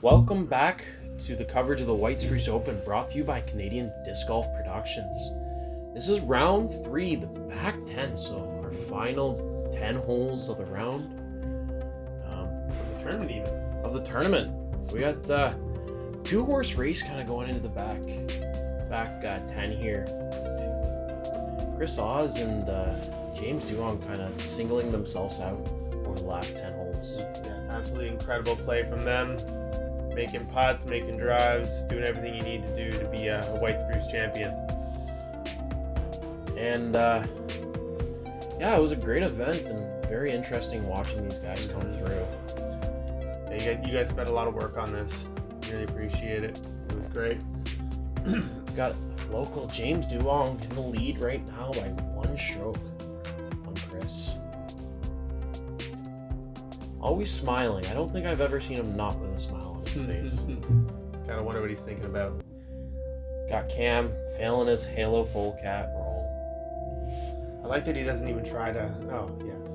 Welcome back to the coverage of the White Spruce Open, brought to you by Canadian Disc Golf Productions. This is round 3, the back 10, so our final 10 holes of the round. Of the tournament. So we got the 2-horse race kind of going into the back 10 here. Chris Oz and James Duong kind of singling themselves out over the last 10 holes. Yes, absolutely incredible play from them. Making putts, making drives, doing everything you need to do to be a White Spruce champion. And yeah, it was a great event and very interesting watching these guys come through. Yeah, you guys spent a lot of work on this. Really appreciate it. It was great. Got local James Duong in the lead right now by 1 stroke on Chris. Always smiling. I don't think I've ever seen him not with a smile on his face. Kind of wonder what he's thinking about. Got Cam failing his Halo polecat roll. I like that he doesn't even try to. Oh yes.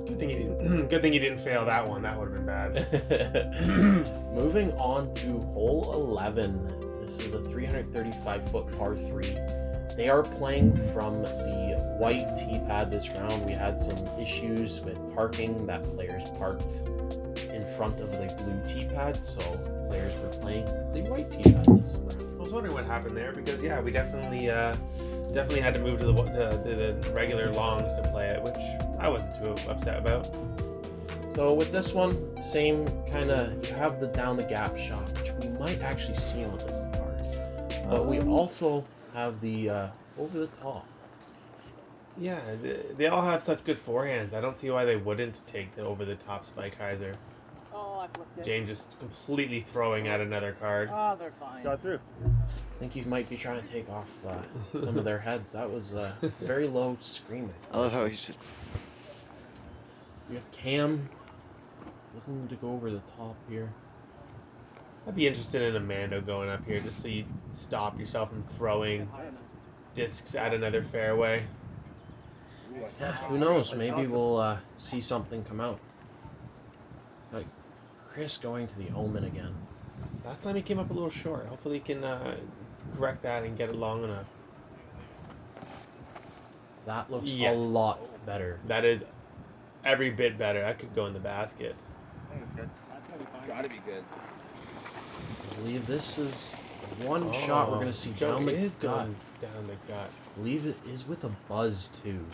Good thing he didn't. Good thing he didn't fail that one. That would have been bad. Moving on to hole 11. This is a 335-foot par 3. They are playing from the white tee pad this round. We had some issues with parking. That players parked in front of the blue tee pad, so players were playing the white tee pad this round. I was wondering what happened there because yeah, we definitely had to move to the regular longs to play it, which I wasn't too upset about. So with this one, same kind of, you have the down the gap shot, which we might actually see on this card. But we also have the over the top. Yeah, they all have such good forehands. I don't see why they wouldn't take the over the top Spike Heiser. Oh, I flipped it. James just completely throwing at another card. Oh, they're fine. Got through. I think he might be trying to take off some of their heads. That was a very low screamer. I love how he's just. We have Cam looking to go over the top here. I'd be interested in a Mando going up here just so you stop yourself from throwing discs at another fairway. Yeah, who knows? Maybe we'll see something come out. Like Chris going to the Omen again. Last time he came up a little short. Hopefully he can correct that and get it long enough. That looks Yeah. a lot better. That is every bit better. That could go in the basket. I think it's good. That's gonna be fine. Gotta be good. I believe this is the one shot we're going to see Joe down the is gut. going down the gut. I believe it is with a buzz too.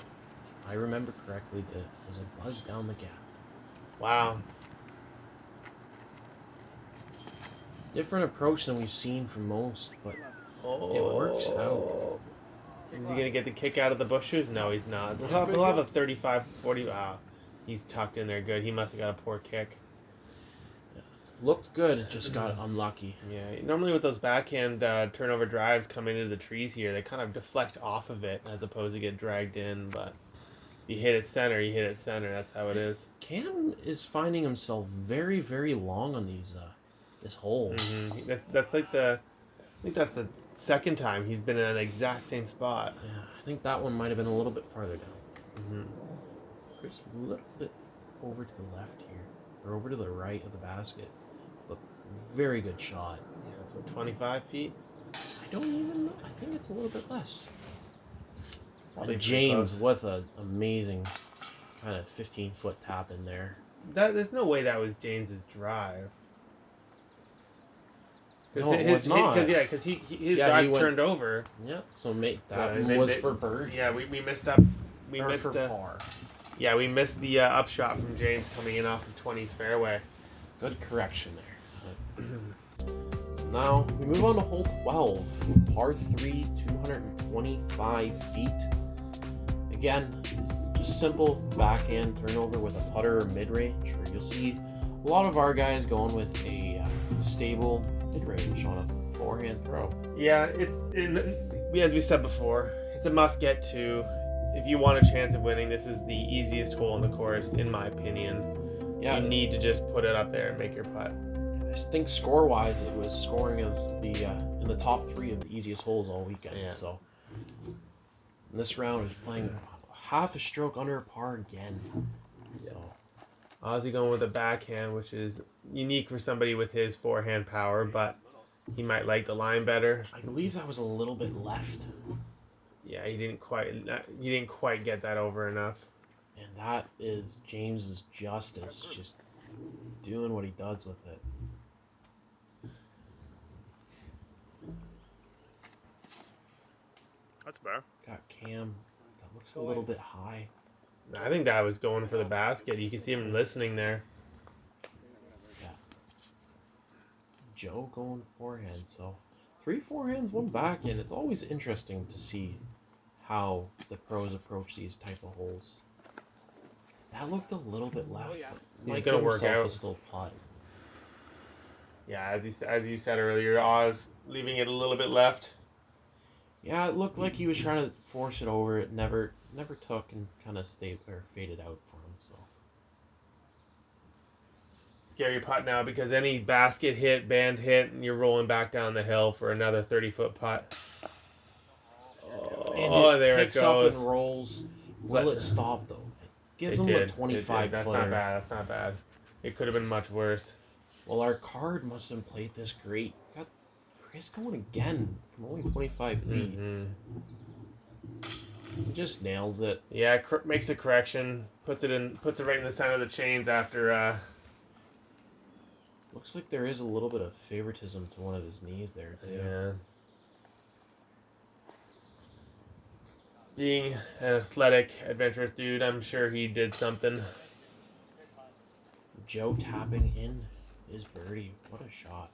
If I remember correctly, there's a buzz down the gap. Wow. Different approach than we've seen from most, but it works out. Is he going to get the kick out of the bushes? No, he's not. We'll have a 35, 40. Wow. He's tucked in there good. He must have got a poor kick. Looked good, it just got unlucky. Yeah, normally with those backhand turnover drives coming into the trees here, they kind of deflect off of it as opposed to get dragged in, but you hit it center, you hit it center. That's how it is. Cam is finding himself very, very long on these this hole. Mm-hmm. That's like I think that's the second time he's been in the exact same spot. Yeah, I think that one might have been a little bit farther down. Mm-hmm. Chris, a little bit over to the left here, or over to the right of the basket, but very good shot. Yeah, that's what, 25 feet? I don't even know. I think it's a little bit less. Probably And pretty James close. with an amazing kind of 15-foot tap in there. There's no way that was James's drive. No, it was not. Because his drive turned over. Yeah, so that They- was they- for birdie. Yeah, we missed up. We or missed for par. Yeah, we missed the upshot from James coming in off of 20's fairway. Good correction there. So now we move on to hole 12, par 3, 225 feet. Again, just simple backhand turnover with a putter or mid-range, where you'll see a lot of our guys going with a stable mid-range on a forehand throw. Yeah, as we said before, it's a must get to. If you want a chance of winning, this is the easiest hole in the course, in my opinion. Yeah, You need to just put it up there and make your putt. I think score-wise, it was scoring as the in the top 3 of the easiest holes all weekend. Yeah. So this round is playing half a stroke under par again. So Ozzy going with a backhand, which is unique for somebody with his forehand power, but he might like the line better. I believe that was a little bit left. Yeah, he didn't quite get that over enough. And that is James's justice, just doing what he does with it. That's better. Got Cam. That looks a little bit high. I think that was going for the basket. You can see him listening there. Yeah. Joe going forehand. So 3 forehands, 1 backhand. It's always interesting to see how the pros approach these type of holes. That looked a little bit left, but He's gonna work out. is still putt. Yeah, as you said earlier, Oz leaving it a little bit left. Yeah, it looked like he was trying to force it over. It never took and kind of faded out for him. So Scary putt now because any basket hit, band hit, and you're rolling back down the hill for another 30-foot putt. and there it picks goes. up and rolls. Will it stop though? It gives him a 25 That's footer. not bad. That's not bad. It could have been much worse. Well, our card must have played this great. Got Chris going again from only 25 feet. Mm-hmm. He just nails it. Yeah, makes a correction, puts it right in the center of the chains after. Looks like there is a little bit of favoritism to one of his knees there too. Yeah. Being an athletic, adventurous dude, I'm sure he did something. Joe tapping in his birdie. What a shot.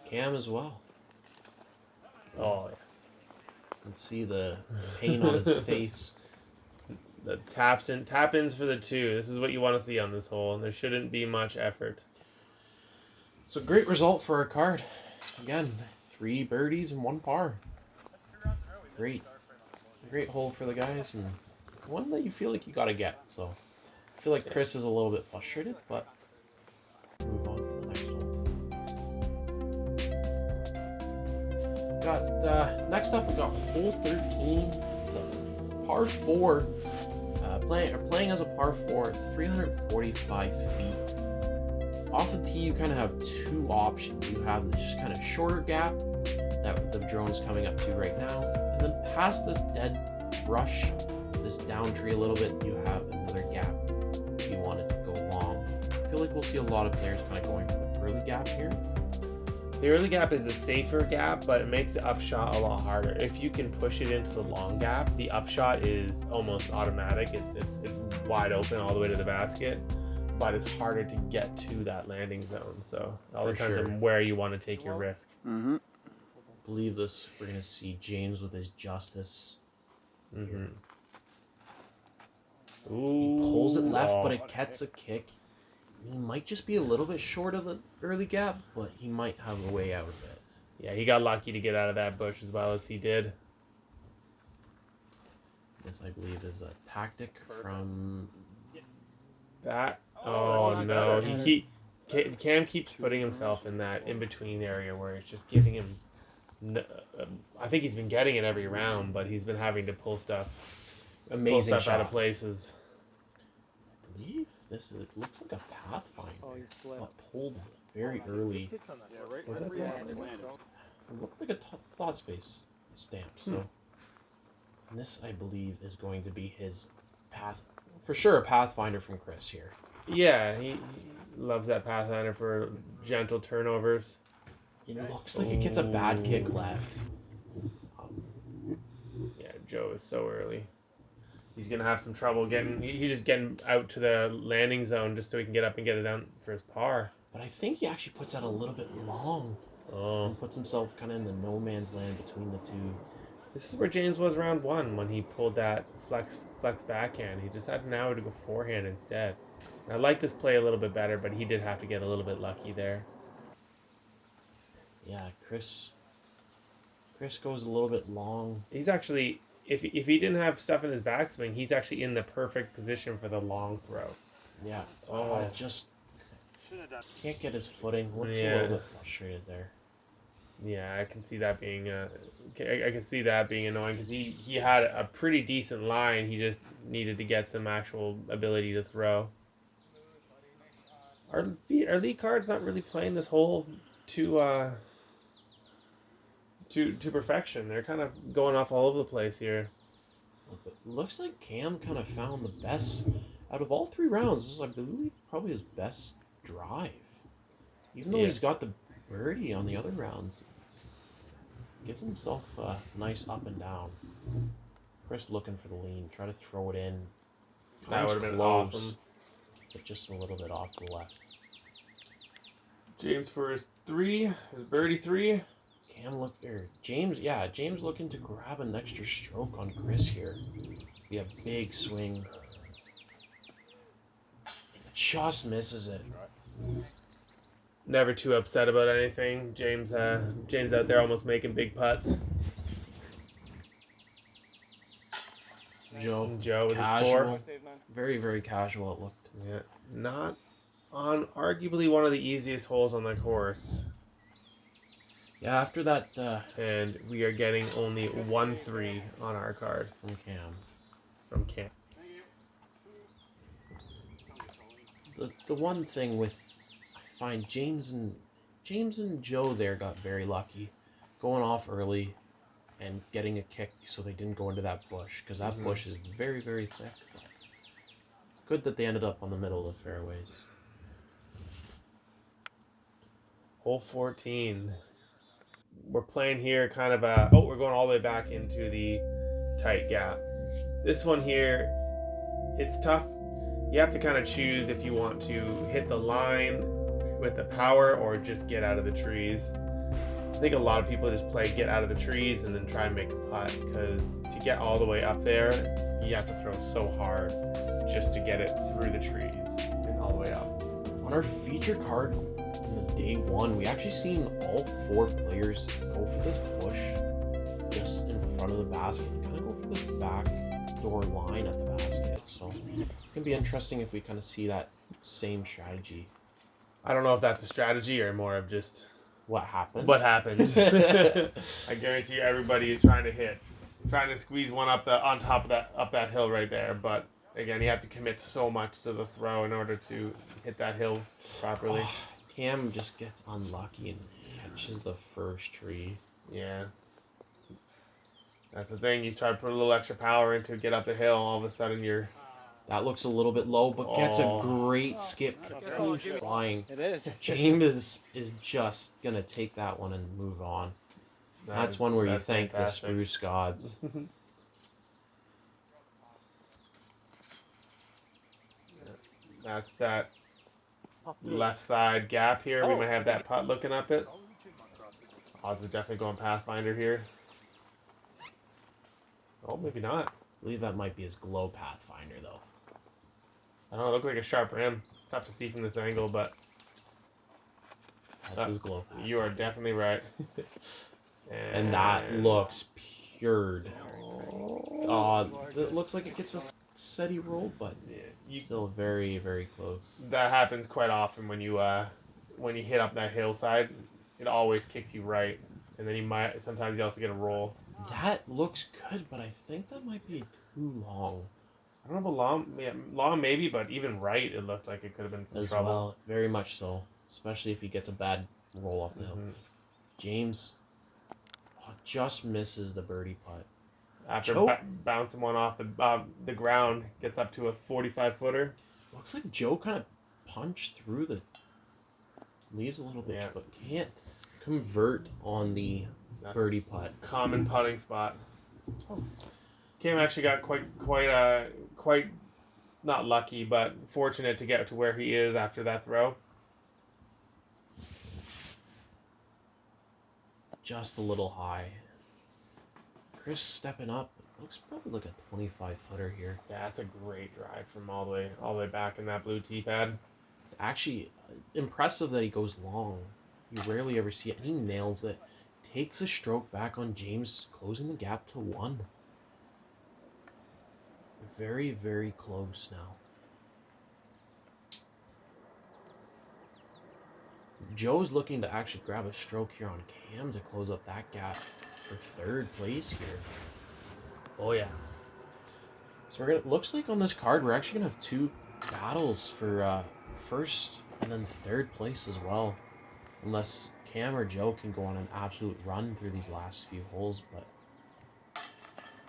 Cam as well. Oh, yeah. You can see the pain on his face. The tap-ins for the 2. This is what you want to see on this hole, and there shouldn't be much effort. So great result for our card. Again, 3 birdies and 1 par. Great hole for the guys, and one that you feel like you gotta get. So I feel like Chris is a little bit frustrated, but move on to the next one. Got next up we got hole 13. It's a par 4. Playing as a par 4. It's 345 feet. Off the tee, you kind of have 2 options. You have this just kind of shorter gap that the drone's coming up to right now, and then past this dead brush, this down tree a little bit, you have another gap if you wanted to go long. I feel like we'll see a lot of players kind of going for the early gap here. The early gap is a safer gap, but it makes the upshot a lot harder. If you can push it into the long gap, the upshot is almost automatic. It's wide open all the way to the basket, but it's harder to get to that landing zone. So it all depends on where you want to take your risk. Mm-hmm. I believe this, we're going to see James with his justice. Mm-hmm. He pulls it left, but it gets a kick. He might just be a little bit short of the early gap, but he might have a way out of it. Yeah, he got lucky to get out of that bush as well as he did. This, I believe, is a tactic from... That? Oh, no. Cam keeps putting himself in that in-between area where it's just giving him... I think he's been getting it every round, but he's been having to pull stuff out of places. I believe this looks like a Pathfinder, but pulled very early. Was that It looked like a thought space stamp. So this, I believe, is going to be his for sure, a Pathfinder from Chris here. Yeah, he loves that Pathfinder for gentle turnovers. It looks like it gets a bad kick left. Yeah, Joe is so early. He's going to have some trouble getting... He's just getting out to the landing zone just so he can get up and get it down for his par. But I think he actually puts out a little bit long. And puts himself kind of in the no man's land between the 2. This is where James was round 1 when he pulled that flex backhand. He just had an hour to go forehand instead. And I like this play a little bit better, but he did have to get a little bit lucky there. Yeah, Chris goes a little bit long. He's actually, if he didn't have stuff in his backswing, he's actually in the perfect position for the long throw. Yeah. Just can't get his footing. Looks a little bit frustrated there. Yeah, I can see that being I can see that being annoying because he had a pretty decent line. He just needed to get some actual ability to throw. Our lead cards not really playing this hole to to perfection. They're kind of going off all over the place here. But looks like Cam kind of found the best out of all 3 rounds. This is, I believe, probably his best drive. Even though Yeah, he's got the birdie on the other rounds, gives himself a nice up and down. Chris looking for the lean, try to throw it in. that Comes would have been close, awesome. but just a little bit off to the left. James for his birdie 3. James looking to grab an extra stroke on Chris here. Be a big swing. Just misses it. Never too upset about anything. James out there almost making big putts. Joe Joe with his 4. casual, very very casual it looked. Yeah, not on arguably one of the easiest holes on the course. Yeah, after that And we are getting only 1-3 on our card from Cam. from Cam. The one thing with I find James and Joe there got very lucky, going off early, and getting a kick so they didn't go into that bush because that bush is very very thick. But it's good that they ended up on the middle of the fairways. Hole 14. We're playing here kind of we're going all the way back into the tight gap. This one here, it's tough. You have to kind of choose if you want to hit the line with the power or just get out of the trees. I think a lot of people just play get out of the trees and then try and make a putt because to get all the way up there, you have to throw so hard just to get it through the trees and all the way up. On our feature card in the day 1, we actually seen all 4 players go for this bush just in front of the basket, kind of go for the back door line at the basket. So it can be interesting if we kind of see that same strategy. I don't know if that's a strategy or more of just what happened. What happens? I guarantee you everybody is trying to squeeze one up that hill right there. But again, you have to commit so much to the throw in order to hit that hill properly. Cam just gets unlucky and catches the first tree. Yeah. That's the thing. You try to put a little extra power into get up the hill, all of a sudden you're... That looks a little bit low, but gets a great skip. Flying. It is. James is just going to take that one and move on. That's one where you thank fantastic. The Spruce gods. That's that left side gap here. We might have that putt looking up it. Oz is definitely going Pathfinder here. Oh, maybe not. I believe that might be his glow Pathfinder, though. I don't know. It looked like a sharp rim. It's tough to see from this angle, but... That's his glow Pathfinder. You are definitely right. and that looks pured. It looks like it gets a steady roll, but still very, very close. That happens quite often when you hit up that hillside. It always kicks you right, and then sometimes you also get a roll. That looks good, but I think that might be too long. I don't know about long maybe, but even right, it looked like it could have been some trouble. Well, very much so, especially if he gets a bad roll off the hill. James just misses the birdie putt. After bouncing one off the ground, gets up to a 45-footer. Looks like Joe kind of punched through the leaves a little bit, but can't convert on the birdie putt. Common putting spot. Cam actually got quite not lucky, but fortunate to get to where he is after that throw. Just a little high. Chris stepping up. Looks probably like a 25-footer here. Yeah, that's a great drive from all the way back in that blue tee pad. It's actually impressive that he goes long. You rarely ever see it, and he nails it. Takes a stroke back on James, closing the gap to 1. Very, very close now. Joe's looking to actually grab a stroke here on Cam to close up that gap for third place here. Oh yeah. So we're gonna. Looks like on this card we're actually gonna have two battles for first and then third place as well, unless Cam or Joe can go on an absolute run through these last few holes. But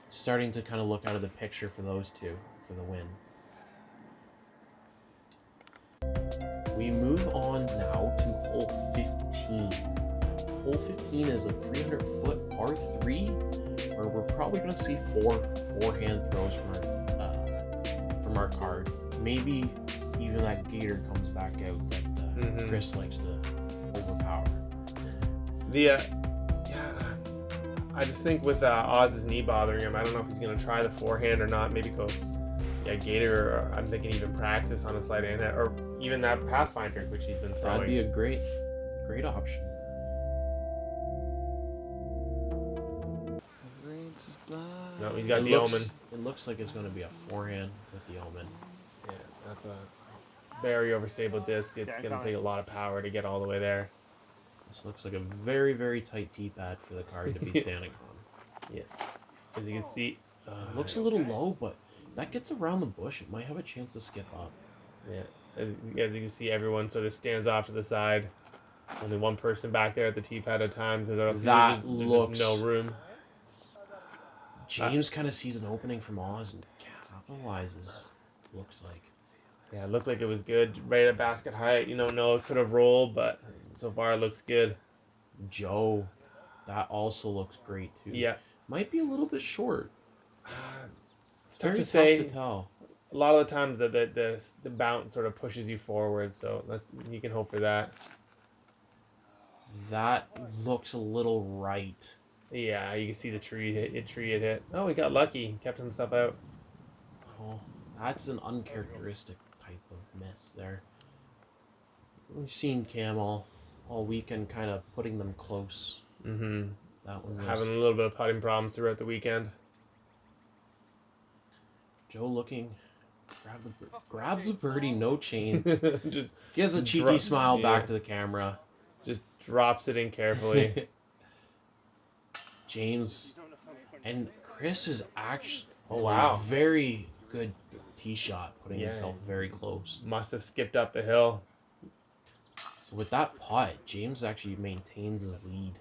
starting to kind of look out of the picture for those two for the win. We move on now to hole 15. Hole 15 is a 300-foot par 3, where we're probably going to see four forehand throws from our card. Maybe even that gator comes back out that Chris likes to overpower. I just think with Oz's knee bothering him, I don't know if he's going to try the forehand or not. Maybe go gator, or I'm thinking even practice on a slight hand, or even that Pathfinder, which he's been throwing. That'd be a great option. No, he's got the Omen. It looks like it's going to be a forehand with the Omen. Yeah, that's a very overstable disc. It's going to take a lot of power to get all the way there. This looks like a very, very tight tee pad for the card to be standing on. Yes. As you can see, it looks a little low, but if that gets around the bush, it might have a chance to skip up. Yeah. As you can see, everyone sort of stands off to the side. Only one person back there at the tee pad at a time, because there's just no room. James kind of sees an opening from Oz and capitalizes, looks like. Yeah, it looked like it was good. Right at basket height. No, it could have rolled, but so far it looks good. Joe, that also looks great too. Yeah. Might be a little bit short. It's tough to say. Tough to tell. A lot of the times the bounce sort of pushes you forward, so you can hope for that. That looks a little right. Yeah, you can see the tree it hit. Oh, he got lucky. He kept himself out. Oh, that's an uncharacteristic type of miss there. We've seen Cam all weekend kind of putting them close. Mm-hmm. That one was... having a little bit of putting problems throughout the weekend. Joe looking, grabs a birdie, no chains. Just gives a cheeky smile back to the camera. Just drops it in carefully. James and Chris is actually very good tee shot, putting himself very close. Must have skipped up the hill. So with that putt, James actually maintains his lead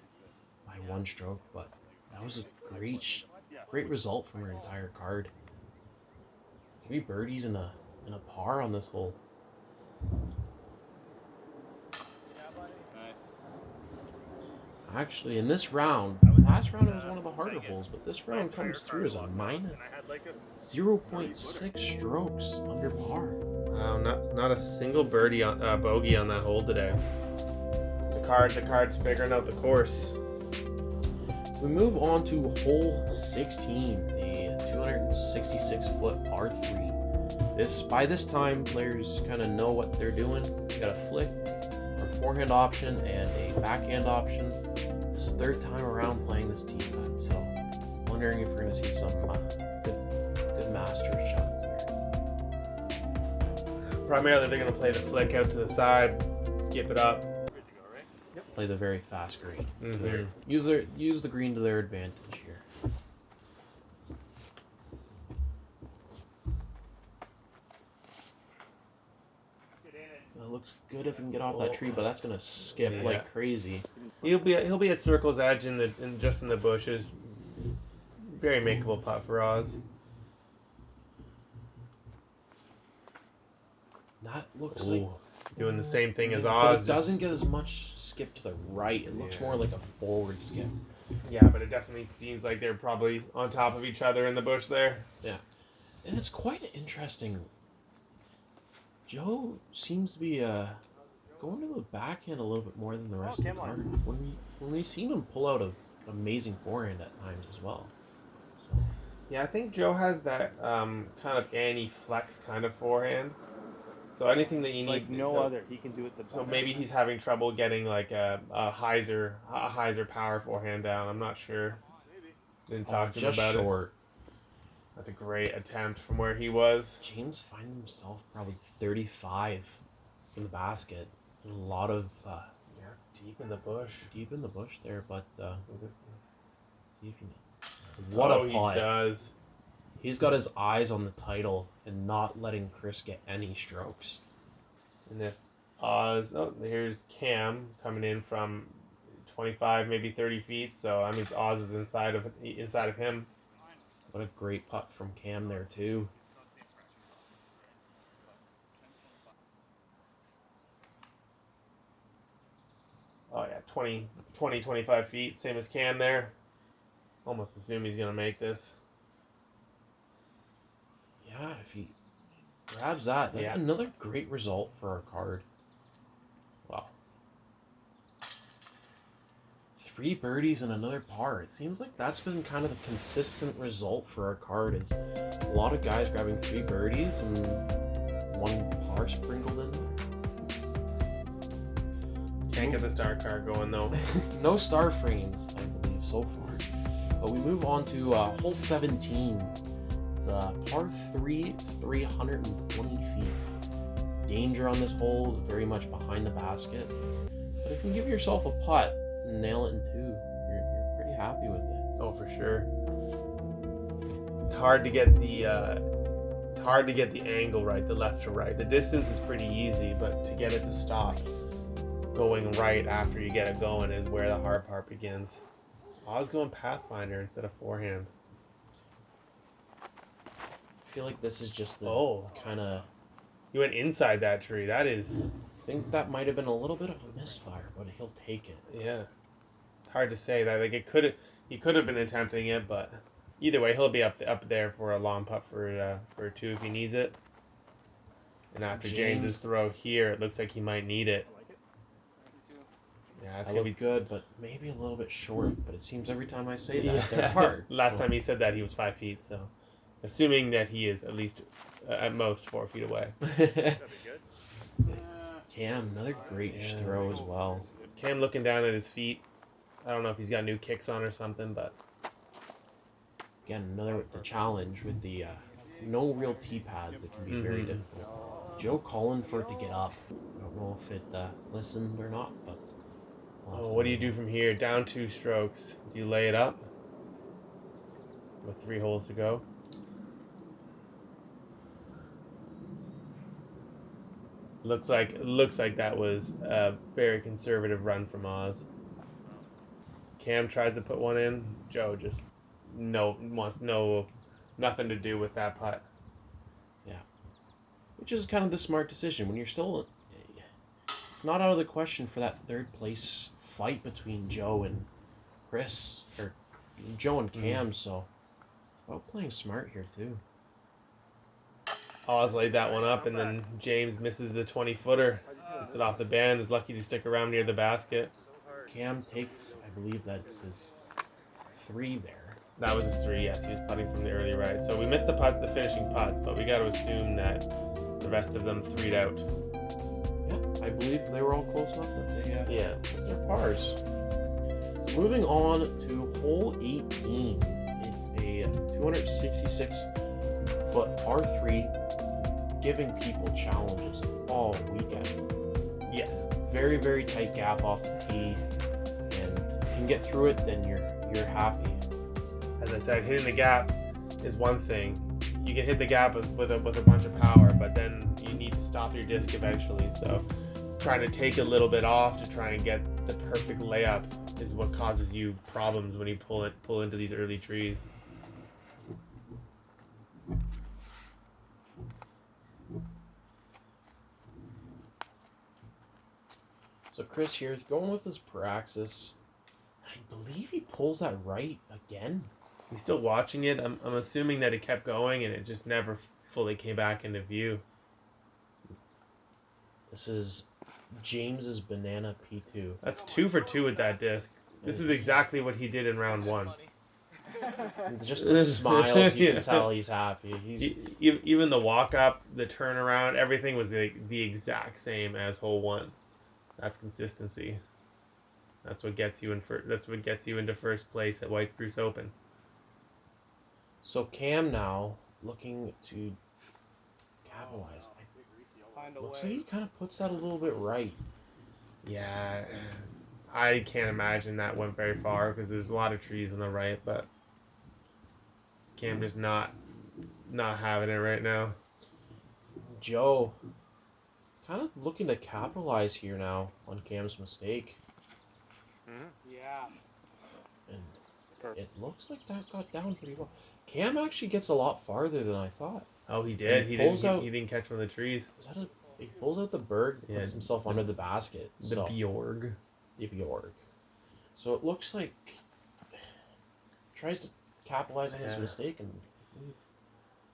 by one stroke, but that was a great result from our entire card. 3 birdies and a par on this hole. Actually, in this round, last round it was one of the harder holes, but this round comes through as a minus 0.6 strokes under par. Wow, not a single bogey on that hole today. The card's figuring out the course. So we move on to hole 16, a 266-foot par 3. By this time, players kind of know what they're doing. You got a flick, a forehand option, and a backhand option. This third time around playing this tee pad, so wondering if we're going to see some good master shots here. Primarily, they're going to play the flick out to the side, skip it up. Play the very fast green. Mm-hmm. Use the green to their advantage here. It looks good if we can get off that tree, but that's gonna skip like crazy. He'll be at circle's edge just in the bushes. Very makeable putt for Oz. That looks like doing the same thing as Oz. But it doesn't get as much skip to the right. It looks more like a forward skip. Yeah, but it definitely seems like they're probably on top of each other in the bush there. Yeah, and it's quite interesting. Joe seems to be going to the backhand a little bit more than the rest of the card. When we seen him pull out an amazing forehand at times as well. So. Yeah, I think Joe has that kind of anti-flex kind of forehand. So anything that you need, like no other, he can do it the best. So maybe he's having trouble getting like a hyzer power forehand down. I'm not sure. Didn't talk to him about it. That's a great attempt from where he was. James finds himself probably 35 in the basket. And a lot of That's deep in the bush. Deep in the bush there, but see if he. What a putt! He does. He's got his eyes on the title and not letting Chris get any strokes. And if Oz, here's Cam coming in from 25, maybe 30 feet. So that means Oz is inside of him. What a great putt from Cam there too. Oh yeah, 20, 25 feet, same as Cam there. Almost assume he's gonna make this. Yeah, if he grabs that, that's another great result for our card. Wow. 3 birdies and another par. It seems like that's been kind of the consistent result for our card. Is a lot of guys grabbing 3 birdies and 1 par sprinkled in there. Can't get the star card going though. No star frames, I believe, so far. But we move on to hole 17. It's a par 3, 320 feet. Danger on this hole, very much behind the basket. But if you give yourself a putt and nail it in 2, you're pretty happy with it. Oh, for sure. It's hard to get the angle right, the left to right. The distance is pretty easy, but to get it to stop going right after you get it going is where the hard part begins. I was going Pathfinder instead of forehand. I feel like this is just the kind of... You went inside that tree. That is... I think that might have been a little bit of a misfire, but he'll take it. Yeah. It's hard to say that. Like he could have been attempting it, but either way, he'll be up there for a long putt for 2 if he needs it. And after James's throw here, it looks like he might need it. Yeah, it's gonna be good, but maybe a little bit short. But it seems every time I say that, they're hard. Last time he said that, he was 5 feet. So, assuming that he is at least at most 4 feet away. Cam, another great throw as well. Cam looking down at his feet. I don't know if he's got new kicks on or something, but again, the challenge with the no real tee pads. It can be very difficult. Joe calling for it to get up. I don't know if it listened or not, but. What do you do from here? Down 2 strokes. Do you lay it up? With 3 holes to go. Looks like that was a very conservative run from Oz. Cam tries to put one in. Joe just wants nothing to do with that putt. Yeah. Which is kind of the smart decision when you're still. It's not out of the question for that 3rd place fight between Joe and Chris, or Joe and Cam, so about playing smart here too. Oz laid that one up, and then James misses the 20-footer. Gets it off the band, is lucky to stick around near the basket. Cam takes, I believe that's his 3 there. That was his 3, yes. He was putting from the early right. So we missed the finishing putts, but we got to assume that the rest of them 3'd out. I believe they were all close enough that they they're pars. So moving on to hole 18. It's a 266-foot par 3, giving people challenges all weekend. Yes. Very, very tight gap off the tee, and if you can get through it, then you're happy. As I said, hitting the gap is one thing. You can hit the gap with a bunch of power, but then you need to stop your disc eventually. So trying to take a little bit off to try and get the perfect layup is what causes you problems when you pull into these early trees. So Chris here is going with his Paraxis. I believe he pulls that right again. He's still watching it. I'm assuming that it kept going and it just never fully came back into view. This is James's Banana P2. That's 2 for 2 with that disc. This is exactly what he did in round 1. Just the smiles, you can tell he's happy. Even the walk up, the turnaround, everything was the exact same as hole 1. That's consistency. That's what gets you into first place at White Spruce Open. So Cam now looking to capitalize. Looks like he kind of puts that a little bit right. Yeah, I can't imagine that went very far because there's a lot of trees on the right, but Cam just not having it right now. Joe kind of looking to capitalize here now on Cam's mistake. Yeah. And it looks like that got down pretty well. Cam actually gets a lot farther than I thought. Oh, he did. And He pulls didn't. out. He didn't catch one of the trees. Is that a? He pulls out the berg, Yeah, puts himself the- under the basket. The So Bjorg. the Bjorg. So it looks like tries to capitalize on this Yeah. mistake and move.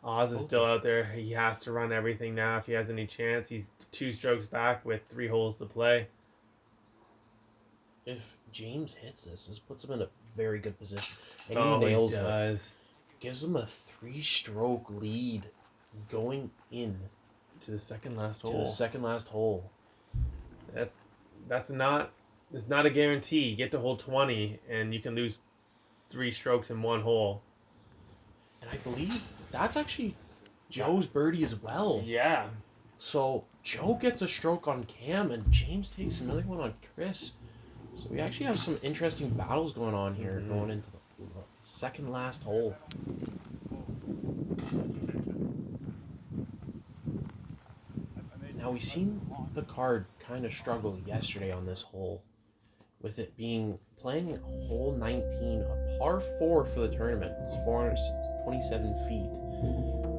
Oz is still out there. He has to run everything now if he has any chance. He's 2 strokes back with 3 holes to play. If James hits this puts him in a very good position. And Oh, he nails he it. does. Gives him a 3-stroke lead going in To the second last to hole. the second last hole. It's not a guarantee. You get to hole 20 and you can lose 3 strokes in 1 hole. And I believe that's actually Joe's birdie as well. Yeah. So Joe gets a stroke on Cam and James takes another one on Chris. So we actually have some interesting battles going on here going into the second last hole. Now we seen the card kind of struggle yesterday on this hole, with it being playing hole 19, a par 4 for the tournament. It's 427 feet.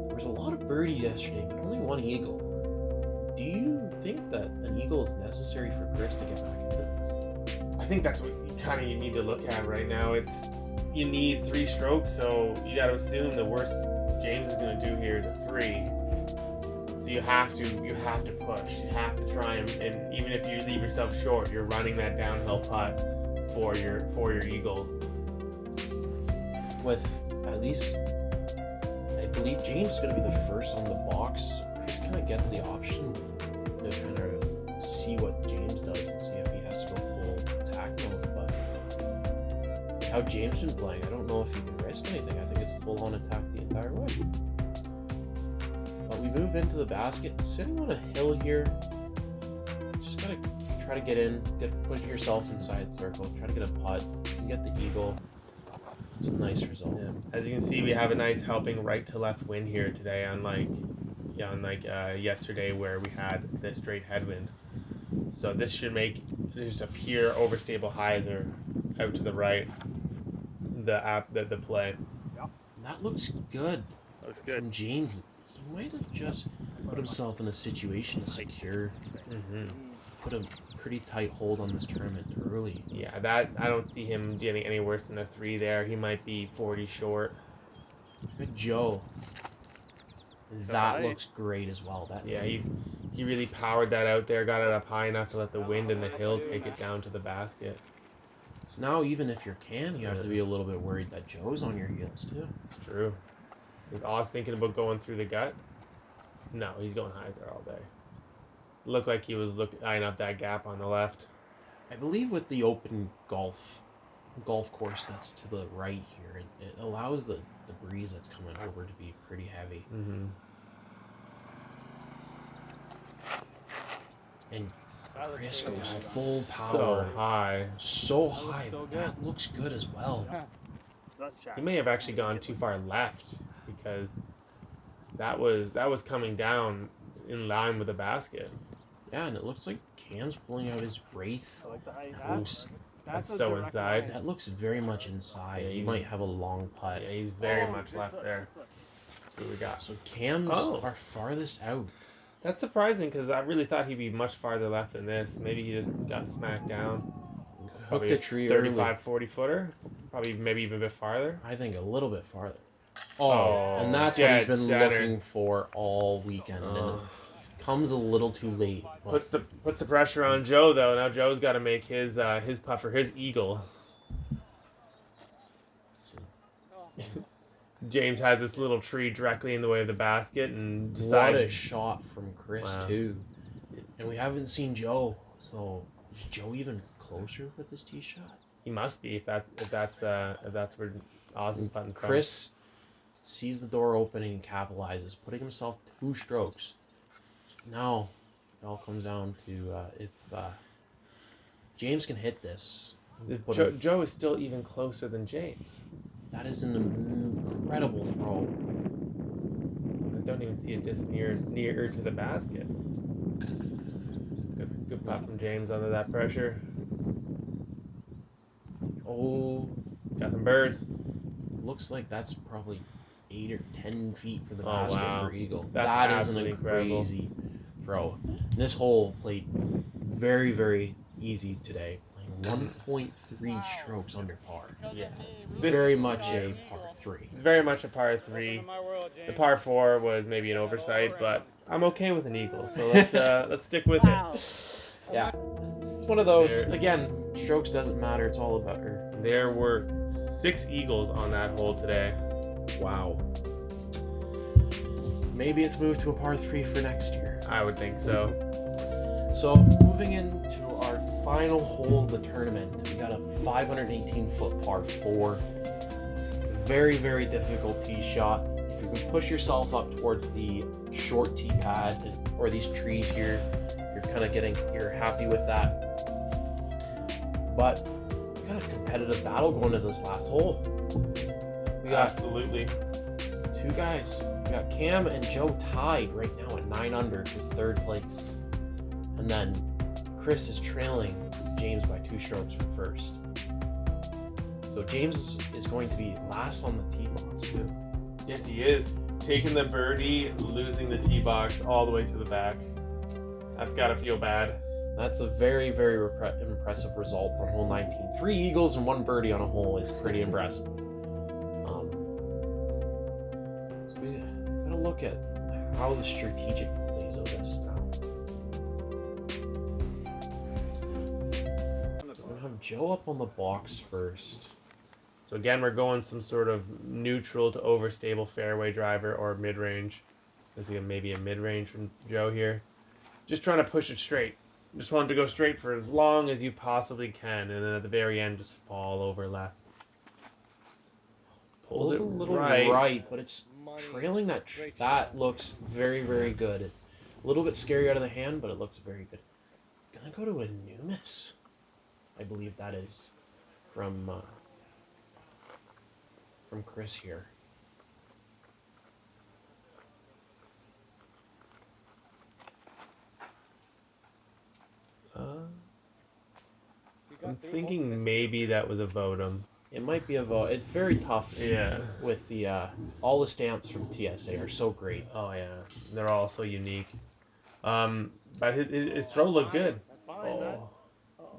There was a lot of birdies yesterday, but only 1 eagle. Do you think that an eagle is necessary for Chris to get back into this? I think that's what you need to look at right now. You need 3 strokes, so you got to assume the worst James is going to do here is a 3. So you have to push. You have to try and even if you leave yourself short, you're running that downhill putt for your eagle. With at least, I believe James is going to be the first on the box. So Chris kind of gets the option to kind of see what James does and see if he has to go full attack mode. But how James been playing, I don't know if he can risk anything. I think it's full on attack the entire way. But we move into the basket, sitting on a hill here. Just gotta try to get in, put yourself inside circle, try to get a putt, get the eagle. It's a nice result. Yeah. As you can see, we have a nice helping right to left wind here today, unlike yesterday where we had the straight headwind. So this should make just a pure overstable hyzer out to the right. The play. That looks good. Looks good. From James, he might have just put himself in a situation to secure, put a pretty tight hold on this tournament early. Yeah, that I don't see him getting any worse than a 3 there. He might be 40 short. Good Joe. That looks great as well. Yeah, he really powered that out there, got it up high enough to let the wind and the hill take it down to the basket. So now even if you're Cam, you have to be a little bit worried that Joe's on your heels too. It's true. Is Oz thinking about going through the gut? No, he's going hyzer all day. Looked like he was eyeing up that gap on the left. I believe with the open golf course that's to the right here, it allows the breeze that's coming over to be pretty heavy. And Chris goes full power. So high, but that looks good as well. He may have actually gone too far left because that was coming down in line with the basket. Yeah, and it looks like Cam's pulling out his Wraith. That's so inside. That looks very much inside. He might have a long putt. Yeah, he's very much left there. That's what we got. So Cam's are farthest out. That's surprising because I really thought he'd be much farther left than this. Maybe he just got smacked down. Hooked a tree 35, 40 footer. Probably maybe even a bit farther. I think a little bit farther. And that's what he's been looking for all weekend. And it comes a little too late. Puts the pressure on Joe though. Now Joe's got to make his putt for his eagle. James has this little tree directly in the way of the basket and decides. What a shot from Chris too. And we haven't seen Joe. So is Joe even closer with this tee shot? He must be if that's where Oz is putting from. Chris sees the door opening and capitalizes, putting himself 2 strokes. So now it all comes down to if James can hit this. Put Joe, him- Joe is still even closer than James. That is an incredible throw. I don't even see a disc nearer to the basket. Good putt from James under that pressure. Oh, Got some burrs. looks like that's probably 8 or 10 feet for the Oh, basket wow. for eagle. That's That is absolutely an incredible. crazy throw. This hole played very, very easy today. Playing 1.3 strokes under par. Yeah. Very much a par 3. Very much a par 3. The par 4 was maybe an oversight, but I'm okay with an eagle, so let's stick with it. Yeah. It's one of those, There- again, strokes doesn't matter. It's all about her. There were 6 eagles on that hole today. Wow. Maybe it's moved to a par 3 for next year. I would think so. So, moving into our final hole of the tournament, we got a 518-foot par 4. Very, very difficult tee shot. If you can push yourself up towards the short tee pad or these trees here, you're happy with that. But we got a competitive battle going to this last hole. We got Absolutely. 2 guys. We got Cam and Joe tied right now at 9 under for 3rd place. And then Chris is trailing James by 2 strokes for 1st. So James is going to be last on the tee box too. Yes, he is. Taking the birdie, losing the tee box all the way to the back. That's got to feel bad. That's a very, very impressive result on hole 19. 3 eagles and 1 birdie on a hole is pretty impressive. So we gotta look at how the strategic plays of this now. I'm gonna have Joe up on the box first. So again, we're going some sort of neutral to overstable fairway driver or mid-range. Let's see, maybe a mid-range from Joe here. Just trying to push it straight. Just want to go straight for as long as you possibly can, and then at the very end, just fall over left. Pulls it a little right. right, but it's trailing that. That looks very, very good. A little bit scary out of the hand, but it looks very good. Gonna go to a Numis. I believe that is from Chris here. I'm thinking maybe that was a Vodum. It might be a vote. It's very tough. Yeah. With the all the stamps from TSA are so great. Oh yeah, they're all so unique. But his throw looked good. That's fine. Oh,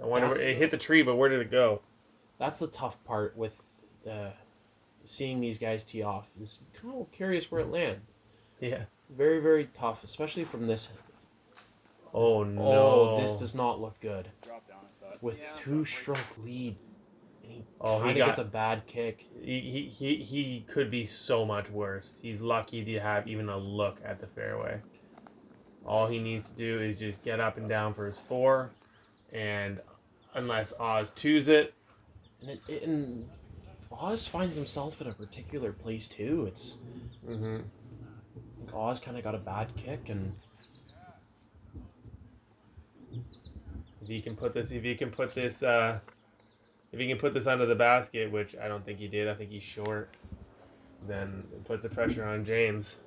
I wonder where it hit the tree, but where did it go? That's the tough part with seeing these guys tee off. Is kind of curious where it lands. Yeah. Very, very tough, especially from this. Oh no. Oh, this does not look good. Drop down inside. With 2-stroke lead, and he Oh, he kind of got- gets a bad kick. He could be so much worse. He's lucky to have even a look at the fairway. All he needs to do is just get up and down for his 4, and unless Oz twos it, And Oz finds himself in a particular place too. It's I think Oz kind of got a bad kick, and if he can put this under the basket, which I don't think he did, I think he's short, then it puts the pressure on James.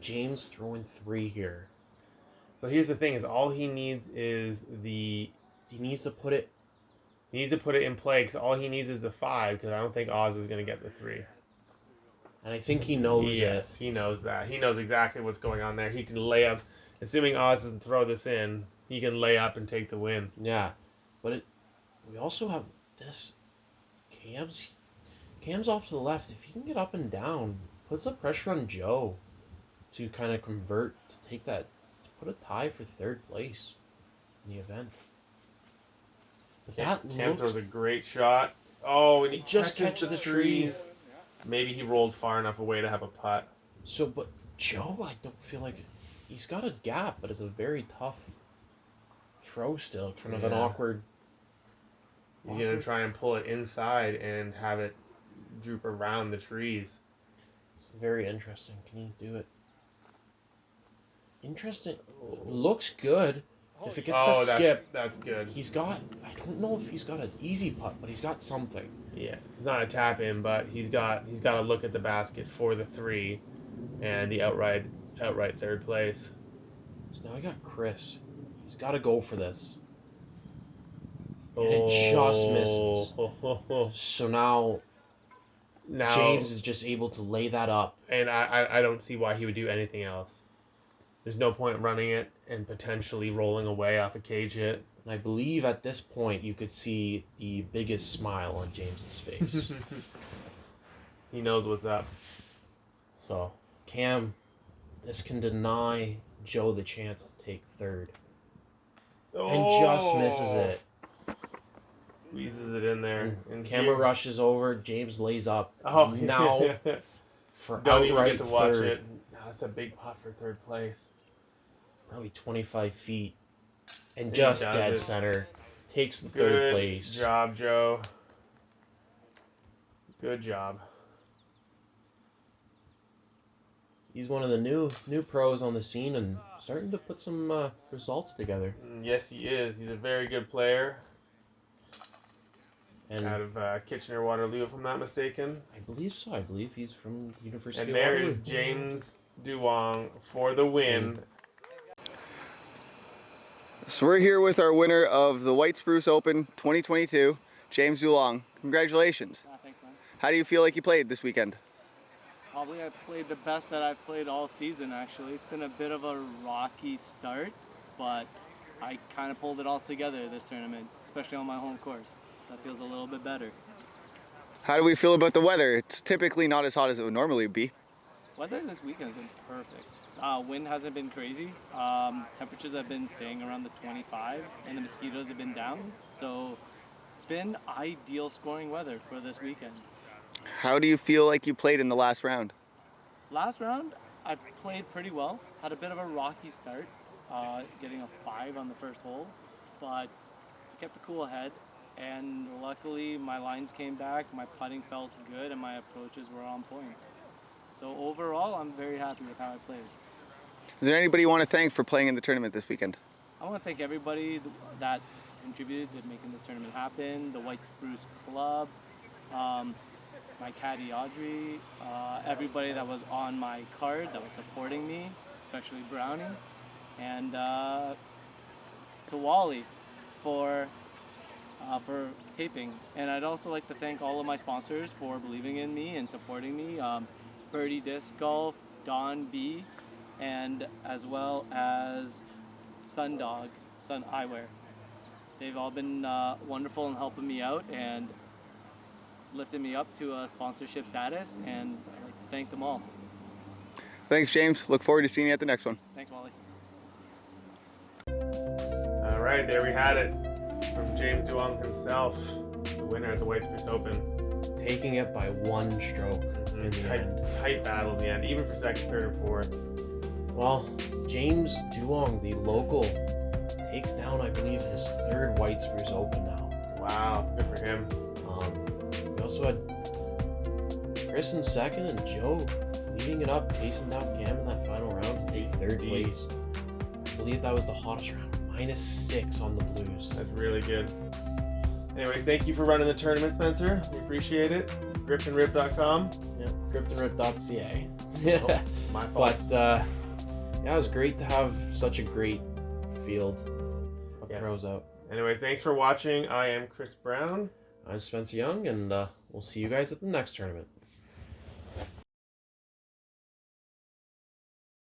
James throwing 3 here. So here's the thing: is all he needs is He needs to put it. he needs to put it in play. Because all he needs is the 5. Because I don't think Oz is going to get the 3. And I think he knows Yes, he knows that. He knows exactly what's going on there. He can lay up, assuming Oz doesn't throw this in. He can lay up and take the win. it. Yeah, but we also have this. Cam's off to the left. If he can get up and down, puts the pressure on Joe to kind of convert to take that, to put a tie for 3rd place in the event. But Cam throws a great shot. Oh, and he Just catches catches the the trees. Maybe he rolled far enough away to have a putt. So, but Joe, I don't feel like he's got a gap, but it's a very tough throw still. Kind of an Yeah. awkward. He's going to try and pull it inside and have it droop around the trees. It's very interesting. Can he do it? Interesting. Looks good. If it gets that skip, that's good. he's got, I don't know if he's got an easy putt, but he's got something. Yeah, it's not a tap in, but he's got to look at the basket for the 3 and the outright third place. So now I got Chris. He's got to go for this. And it just misses. So now James is just able to lay that up. And I don't see why he would do anything else. There's no point running it and potentially rolling away off a cage hit. And I believe at this point you could see the biggest smile on James's face. He knows what's up. So, Cam, this can deny Joe the chance to take third. And just misses it. Squeezes it in there. And camera rushes over. James lays up. Oh, now for don't even outright get to watch third. it. No, that's a big putt for third place. Probably 25 feet. And He just does dead it. center. Takes the Good third place. job, Joe. Good job. He's one of the new pros on the scene and starting to put some results together. Yes, he is. He's a very good player. And Out of Kitchener-Waterloo, if I'm not mistaken. I believe so. I believe he's from the University And of there Waterloo. is James Duong for the win. So we're here with our winner of the White Spruce Open 2022, James Duong. Congratulations. Thanks, man. How do you feel like you played this weekend? Probably I played the best that I've played all season, actually. It's been a bit of a rocky start, but I kind of pulled it all together this tournament, especially on my home course. That feels a little bit better. How do we feel about the weather? It's typically not as hot as it would normally be. Weather this weekend has been perfect. Wind hasn't been crazy. Temperatures have been staying around the 25s, and the mosquitoes have been down. So it's been ideal scoring weather for this weekend. How do you feel like you played in the last round? Last round, I played pretty well. Had a bit of a rocky start, getting a 5 on the first hole, but kept a cool head. And luckily, my lines came back, my putting felt good, and my approaches were on point. So overall, I'm very happy with how I played. Is there anybody you want to thank for playing in the tournament this weekend? I want to thank everybody that contributed to making this tournament happen, the White Spruce Club, my caddy Audrey, everybody that was on my card that was supporting me, especially Brownie, and to Wally for taping. And I'd also like to thank all of my sponsors for believing in me and supporting me, Birdie Disc Golf, Don B, and as well as Sundog, Sun Eyewear. They've all been wonderful in helping me out and lifted me up to a sponsorship status, and I'd like to thank them all. Thanks, James. Look forward to seeing you at the next one. Thanks, Wally. All right, there we had it from James Duong himself, the winner at the White Spruce Open. Taking it by one stroke in the end. Tight battle in the end, even for second, third, and fourth. Well, James Duong, the local, takes down, I believe, his third White Spruce Open now. Wow, good for him. We also had Chris in second and Joe leading it up, chasing down Cam in that final round to take third place. I believe that was the hottest round, -6 on the Blues. That's really good. Anyways, thank you for running the tournament, Spencer. We appreciate it. Gripandrip.com. Yep, gripandrip.ca. Oh, my fault. But yeah, it was great to have such a great field of Yeah. pros out. Anyways, thanks for watching. I am Chris Brown. I'm Spencer Young, and we'll see you guys at the next tournament.